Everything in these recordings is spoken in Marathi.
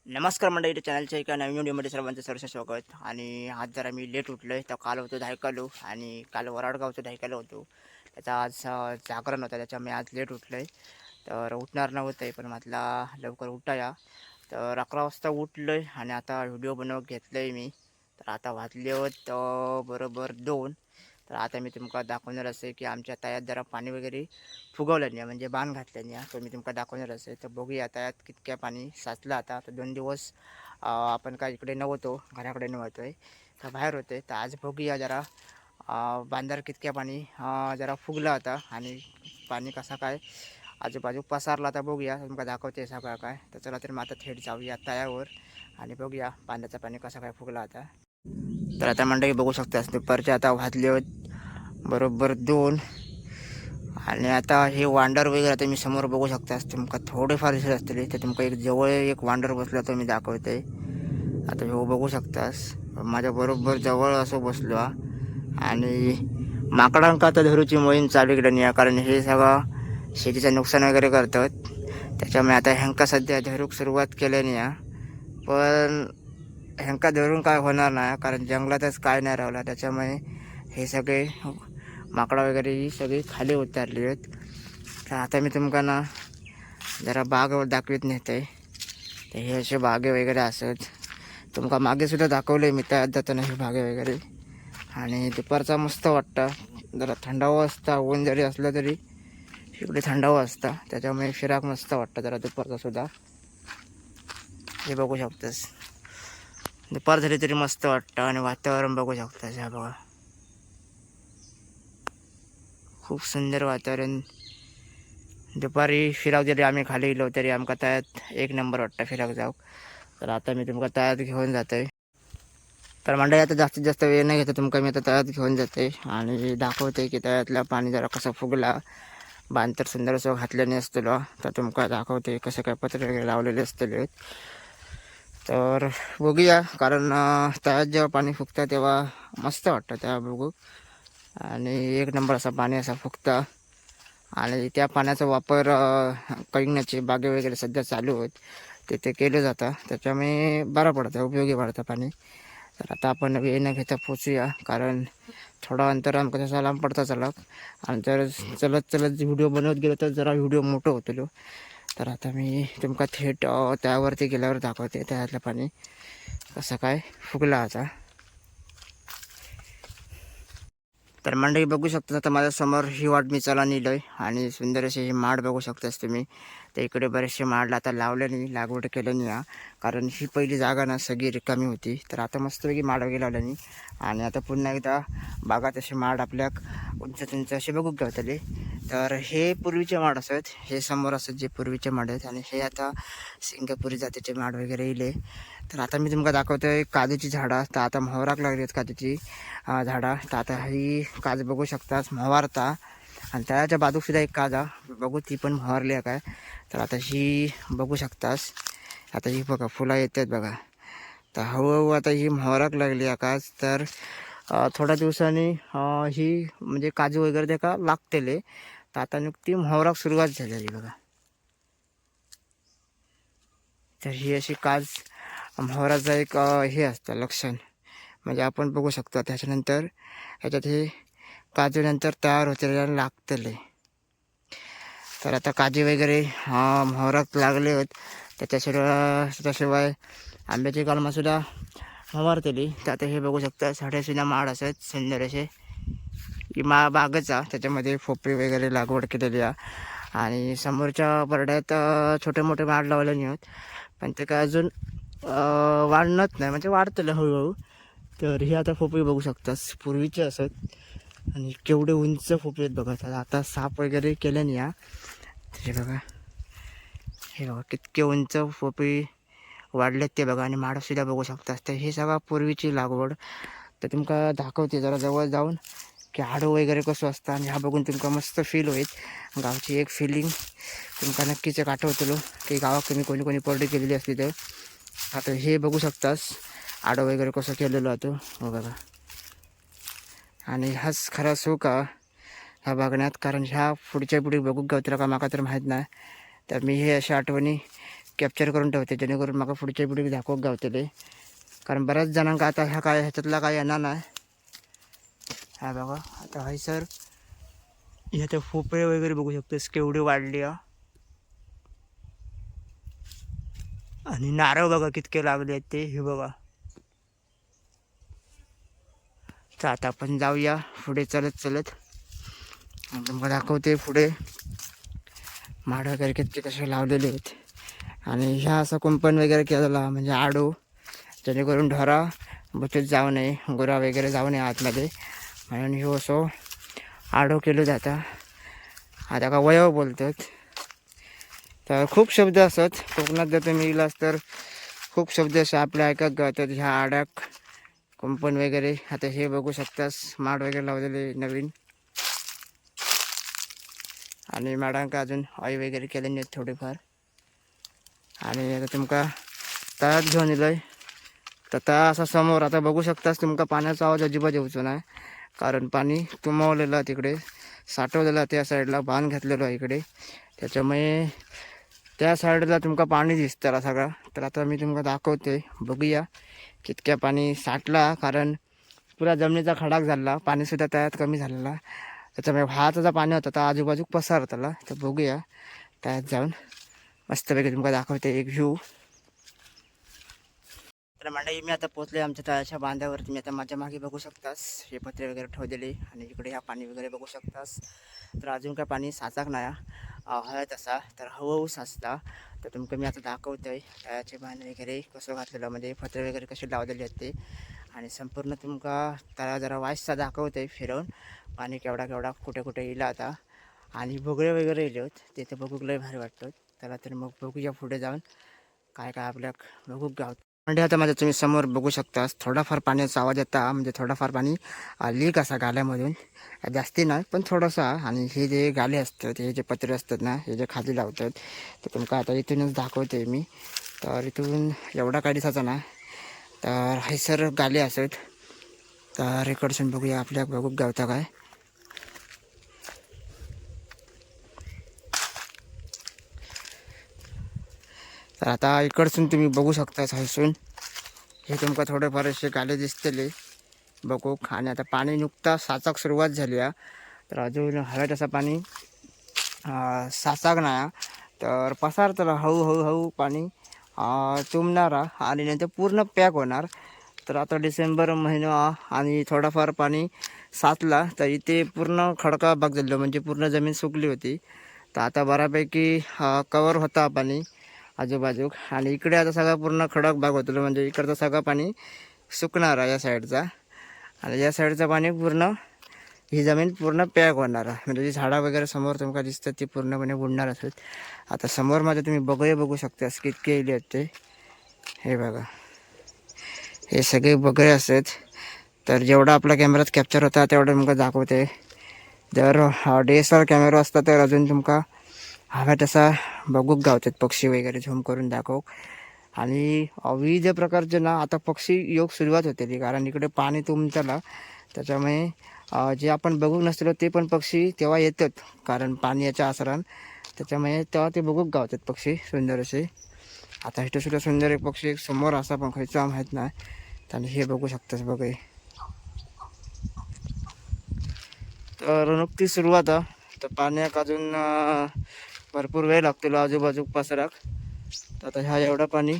नमस्कार मंडळी, चॅनलच्या एका नवीन व्हिडिओमध्ये सर्वांचं सहर्ष स्वागत. आणि आज जरा मी लेट उठलो आहे. तर काल होतो धायकालो आणि काल वराडगावचं धायकालो होतो. त्याचा आज जागरण होता, त्याच्यामुळे आज लेट उठलो आहे. तर उठणार नव्हतं आहे, पण म्हटला लवकर उठाया. तर 11 वाजता उठलो आहे आणि आता व्हिडिओ बनवत घेतलं आहे मी. तर आता वाजले होत बरोबर 2. तर आता मी तुमका दाखवणार असे की आमच्या तळ्यात जरा पाणी वगैरे फुगवलं नाही, म्हणजे बांध घातलं नाही. तर मी तुमका दाखवणार असे. तर बघूया तळ्यात कितक्या पाणी साचलं. आता तर 2 दिवस आपण काय इकडे नव्हतो, घराकडे नव्हतो आहे, तर बाहेर होते. तर आज बघूया जरा बांधार कितक्या पाणी जरा फुगलं आता आणि पाणी कसा काय आजूबाजू पसारला. आता बघूया, तुमका दाखवते सगळं काय. तर चला तर मग आता थेट जाऊया तळ्यावर आणि बघूया बांधाचं पाणी कसं काय फुगलं आता. तर आता मंडळी बघू शकता, दुपारचे आता वाजले बरोबर 2. आणि आता हे वांडर वगैरे आता मी समोर बघू शकता, तुमका थोडेफार दिसत असतील. तर तुमका एक जवळ एक वांडर बसला तो मी दाखवते. आता हे बघू शकतास, माझ्या बरोबर जवळ असं बसलो आणि माकडांका आता धरूची मोहीम चालू केली नाही, कारण हे सगळं शेतीचं नुकसान वगैरे करतात. त्याच्यामुळे आता ह्यांका सध्या धरूक सुरुवात केल्याने पण ह्यांका धरून काय होणार नाही, कारण जंगलातच काय नाही राहिला. त्याच्यामुळे हे सगळे माकडं वगैरे ही सगळी खाली उतरली आहेत. तर आता मी तुमका ना जरा बाग दाखवित नेत आहे. तर हे असे बागे वगैरे असत, तुमका मागे सुद्धा दाखवले मी त्यात जाताना हे बागे वगैरे. आणि दुपारचा मस्त वाटतं, जरा थंडावा असता. ऊन जरी असलं तरी इकडे थंडावा असता, त्याच्यामुळे फिराक मस्त वाटतं जरा दुपारचा सुद्धा. हे बघू शकतोस, दुपार झाली तरी मस्त वाटतं. आणि वातावरण बघू शकतोस, ह्या बघा खूप सुंदर वातावरण. दुपारी फिराक जरी आम्ही खाली गेलो तरी आमका त्यात एक नंबर वाटतं फिराक जाऊ. तर आता मी तुमका तळ्यात घेऊन जातोय. तर मंडळी आता जास्तीत जास्त वेळ नाही घेतो, तुमका मी आता तळ्यात घेऊन जाते आणि दाखवते की तळ्यातला पाणी जरा कसं फुगला. बांध तर सुंदर असं घातल्याने असतो. तर तुमका दाखवते कसं काय पत्र वगैरे लावलेले असतील. तर बघूया, कारण तळ्यात जेव्हा पाणी फुगतं तेव्हा मस्त वाटतं तेव्हा बघू. आणि एक नंबर असा पाणी असा फुगतं. आणि त्या पाण्याचा वापर कैंगण्याचे बागे वगैरे सध्या चालू आहेत, तिथे केलं जातं. त्याच्यामुळे बरं पडतं, उपयोगी पडतं पाणी. तर आता आपण वेळ न घेता पोचूया, कारण थोडा अंतर आमका तसा लांब पडता चालक. आणि जर चलत चलत व्हिडिओ बनवत गेलो तर जरा व्हिडिओ मोठं होतो. तर आता मी तुमका थेट त्यावरती गेल्यावर दाखवते त्यातलं पाणी कसं काय फुगला आता. तर मंडळी बघू शकता, आता माझ्यासमोर ही वाट मी चला नेलोय आणि सुंदर असे ही माड बघू शकतास तुम्ही. तर इकडे बरेचसे माडला आता लावल्याने, लागवड केल्याने कारण ही पहिली जागा ना सगळी रिकामी होती. तर आता मस्तपैकी माड वगैरे लावल्याने आणि आता पुन्हा एकदा बागात असे माड आपल्या उंच उंच असे बघू गावतले. तर हे पूर्वीचे माड असत, हे समोर असत जे पूर्वीचे माड आहेत. आणि हे आता सिंगापुरी जातीचे माड वगैरे येले. तर आता मी तुमका दाखवतोय काजूची झाडं. तर आता मोहराक लागली आहेत काजूची झाडा. तर आता ही काज बघू शकतास मोहरता. आणि त्याच्या बाजूक सुद्धा एक काजा बघू, ती पण मोहरली आहे काय. तर आता ही बघू शकतास, आता ही बघा फुलं येतात बघा. तर हळूहळू आता ही मोहराक लागली आहे काज. तर थोड्या दिवसांनी ही म्हणजे काजू वगैरे ते का लागतेले. तर आता नुकती मोहराक सुरुवात झालेली बघा. तर ही अशी काज मोहराचं एक हे असतं लक्षण, म्हणजे आपण बघू शकतो. त्याच्यानंतर ह्याच्यात हे काजूनंतर तयार होते लागतले. तर आता काजू वगैरे मोहराक लागले आहेत. त्याच्याशिवाय आंब्याची कलमासुद्धा मोहरतली. तर आता हे बघू शकता, साडेसुद्धा माड असत सुंदर असे. की बागचा त्याच्यामध्ये पोपळी वगैरे लागवड केलेली आहे. आणि समोरच्या परड्यात छोटे मोठे माड लावले नाही आहेत, पण ते काय अजून वाढणत नाही, म्हणजे वाढतलं हळूहळू. तर हे आता पोपळी बघू शकतास, पूर्वीचे असत आणि केवढे उंच पोपळे आहेत बघा. आता साप वगैरे केल्याने हे बघा, हे बघा कितके उंच पोपळी वाढलेत ते बघा. आणि माडसुद्धा बघू शकतास. तर हे सगळं पूर्वीची लागवड. तर तुमका दाखवते जरा जवळ जाऊन की हाडं वगैरे कसं असतं. आणि ह्या बघून तुमका मस्त फील होईल, गावची एक फिलिंग तुमका नक्कीच एक आठवतलो की गावात तुम्ही कोणी कोणी परडी केलेली असली तर. आता हे बघू शकतास आडं वगैरे कसं केलेलं होतं हो बघा. आणि हाच खरा सुख ह्या बघण्यात, कारण ह्या पुढच्या पिढी बघू गवतला का माका तर माहीत नाही. तर मी हे अशा आठवणी कॅप्चर करून ठेवते जेणेकरून मला पुढच्या व्हिडिओ दाखवूक गावतले. कारण बऱ्याच जणांका आता ह्याच्यातला काय येणार नाही. हा बघा आता हाय सर ह्याचे फोपळे वगैरे बघू शकतोस केवढी वाढली आणि नारळ बघा कितके लागले आहेत ते हे बघा. तर आता आपण जाऊया पुढे चलत चलत तुम्हाला दाखवते पुढे माड वगैरे कितके कसे लावलेले आहेत. आणि ह्या असं कुंपण वगैरे केलेला म्हणजे आडू जेणेकरून ढोरा बचत जाऊ नये गुरा वगैरे जाऊ नये आतमध्ये म्हणून हे असं आडो केलं जातं. आता का वयव बोलतात तर खूप शब्द असत कोकणात जर तुम्ही येलास तर खूप शब्द असे आपल्या ऐकत गावतात ह्या आड्याक कुंपण वगैरे. आता हे बघू शकतास माड वगैरे लावलेले नवीन आणि माडांका अजून आई वगैरे केले नाहीत थोडेफार. आणि आता तुमका तळ्यात घेऊन येलोय तर तळा असा समोर आता बघू शकतास तुमका पाण्याचा आवाज अजिबात येऊचो नाही कारण पाणी तुंबवलेलं तिकडे साठवलेलं त्या साईडला बांध घातलेलं आहे इकडे त्याच्यामुळे त्या साईडला तुमका पाणी दिसतं सगळं. तर आता मी तुमका दाखवते बघूया कितक्या पाणी साठला कारण पुरा जमिनीचा खडाक झाला पाणीसुद्धा तळ्यात कमी झालेला त्याच्यामुळे भाताचा पाणी होता तर आजूबाजूक पसारतला. तर बघूया तळ्यात जाऊन मस्तपैकी तुमका दाखवते एक व्ह्यू. तर मंडळी मी आता पोचले आमच्या तळ्याच्या बांधावर. तुम्ही आता माझ्या मागे बघू शकतास हे पत्रे वगैरे ठेवलेले आणि इकडे ह्या पाणी वगैरे बघू शकतास. तर अजून काय पाणी साचाक नाही हळद असा तर हळूहळू साचता. तर तुमका मी आता दाखवतोय तळ्याचे बांध वगैरे कसं घातलेलं म्हणजे पत्रे वगैरे कसे लावलेले आहेत ते आणि संपूर्ण तुमका तळा जरा वाईसचा दाखवतोय फिरवून पाणी केवढा केवढा कुठे कुठे येईल आता. आणि बगळे वगैरे येले होत ते तर बघूक लय भारी वाटतं. त्याला तर मग बघूया पुढे जाऊन काय काय आपल्या बघूक गावत. म्हणजे आता माझ्या तुम्ही समोर बघू शकता थोडाफार पाण्याचा आवाज येता म्हणजे थोडाफार पाणी लीक असा गाल्यामधून जास्ती नाही पण थोडासा. आणि हे जे गाले असतात हे जे पत्रे असतात ना हे जे खाली लावतात ते तुमका आता इथूनच दाखवते मी. तर इथून एवढा काही दिसायचा ना तर हे सर गाले असत. तर इकडसून बघूया आपल्या बघूक गावता काय. तर आता इकडसून तुम्ही बघू शकता हसून हे तुमका थोडेफार असे गाले दिसतले बघूक. आणि आता पाणी नुकता साचाक सुरुवात झाली आहे तर अजून हळद असं पाणी साचाक नाही तर पसारतं हळूहळू पाणी तुंबणारा आणि नंतर पूर्ण पॅक होणार. तर आता डिसेंबर महिना आणि थोडाफार पाणी साचला तर इथे पूर्ण खडका भाग झालेला म्हणजे पूर्ण जमीन सुकली होती. तर आता बऱ्यापैकी कवर होता पाणी आजूबाजूक. आणि इकडे आता सगळं पूर्ण खडक भाग होतो म्हणजे इकडचं सगळं पाणी सुकणार आहे या साईडचा आणि या साईडचं पाणी पूर्ण ही जमीन पूर्ण पॅक होणार आहे म्हणजे जी झाडं वगैरे समोर तुमका दिसतात ती पूर्णपणे बुडणार असत. आता समोर माझ्या तुम्ही बघूया बघू शकता कितके येले आहेत ते हे बघा हे सगळे बगळे असत. तर जेवढा आपला कॅमेरात कॅप्चर होता तेवढं तुमका दाखवते. जर DSLR कॅमेरा असता तर अजून तुमका हव्या तसा बघूक गावतात पक्षी वगैरे झूम करून दाखव. आणि विविध प्रकारचे ना आता पक्षी योग सुरुवात होते कारण इकडे पाणी तुंबताना त्याच्यामुळे जे आपण बघू नसलो ते पण पक्षी तेव्हा येतात कारण पाण्याच्या आसरान त्याच्यामुळे तेव्हा ते बघूक गावतात पक्षी सुंदर असे. आता इथं सुद्धा सुंदर एक पक्षी एक समोर असा पण खायचा माहीत नाही आणि हे बघू शकतास बघ. तर नुकती सुरुवात तर पाण्याक अजून भरपूर वेळ लागतो आजूबाजू पसराक. तर आता ह्या एवढं पाणी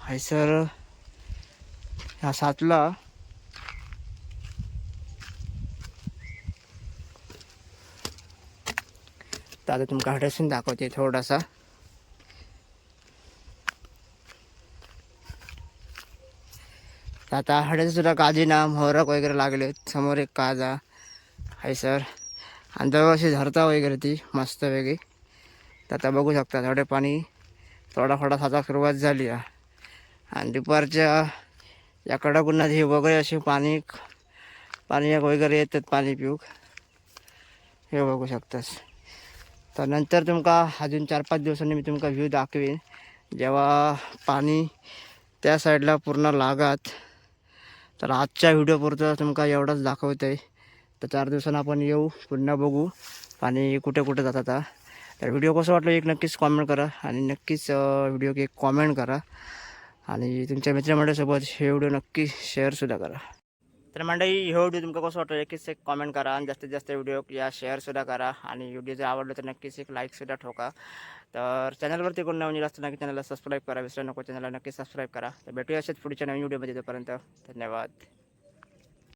हैसर ह्या साचला तर आता तुमका हडसून दाखवते थोडासा. आता हड्याचं सुद्धा काजी ना मोहरक वगैरे लागले समोर एक काजा आहे सर आणि दरवर्षी झरता वगैरे ती मस्त वेगळी. तर आता बघू शकता थोडे पाणी थोडा थोडा साचा सुरुवात झाली आहे. आणि दुपारच्या या कडकुन्नात हे वगैरे असे पाणी वगैरे येतात पाणी पिऊक हे बघू शकतास. तर नंतर तुमका अजून 4-5 दिवसांनी मी तुमका व्ह्यू दाखवेन जेव्हा पाणी त्या साईडला पूर्ण लागत. तर आजच्या व्हिडिओपुरतं तुमका एवढंच दाखवतं आहे. तर 4 दिवसांनी आपण येऊ पुन्हा बघू पाणी कुठे कुठे जातात. तर व्हिडिओ कसं वाटलं एक नक्कीच कॉमेंट करा आणि नक्कीच व्हिडिओ एक कॉमेंट करा आणि तुमच्या मित्रमंडळासोबत हे व्हिडिओ नक्की शेअरसुद्धा करा. तर मंडळी हे व्हिडिओ तुमका कसं वाटलं नक्कीच एक कॉमेंट करा आणि जास्तीत जास्त व्हिडिओ या शेअरसुद्धा करा आणि व्हिडिओ जर आवडलं तर नक्कीच एक लाईकसुद्धा ठोका. तर चॅनलवरती कोण नवीन असतं नक्की चॅनलला सबस्क्राईब करा, विसरू नको चॅनलला नक्की सबस्क्राईब करा. तर भेटूया अशाच पुढच्या नवीन व्हिडिओमध्ये. तोपर्यंत धन्यवाद.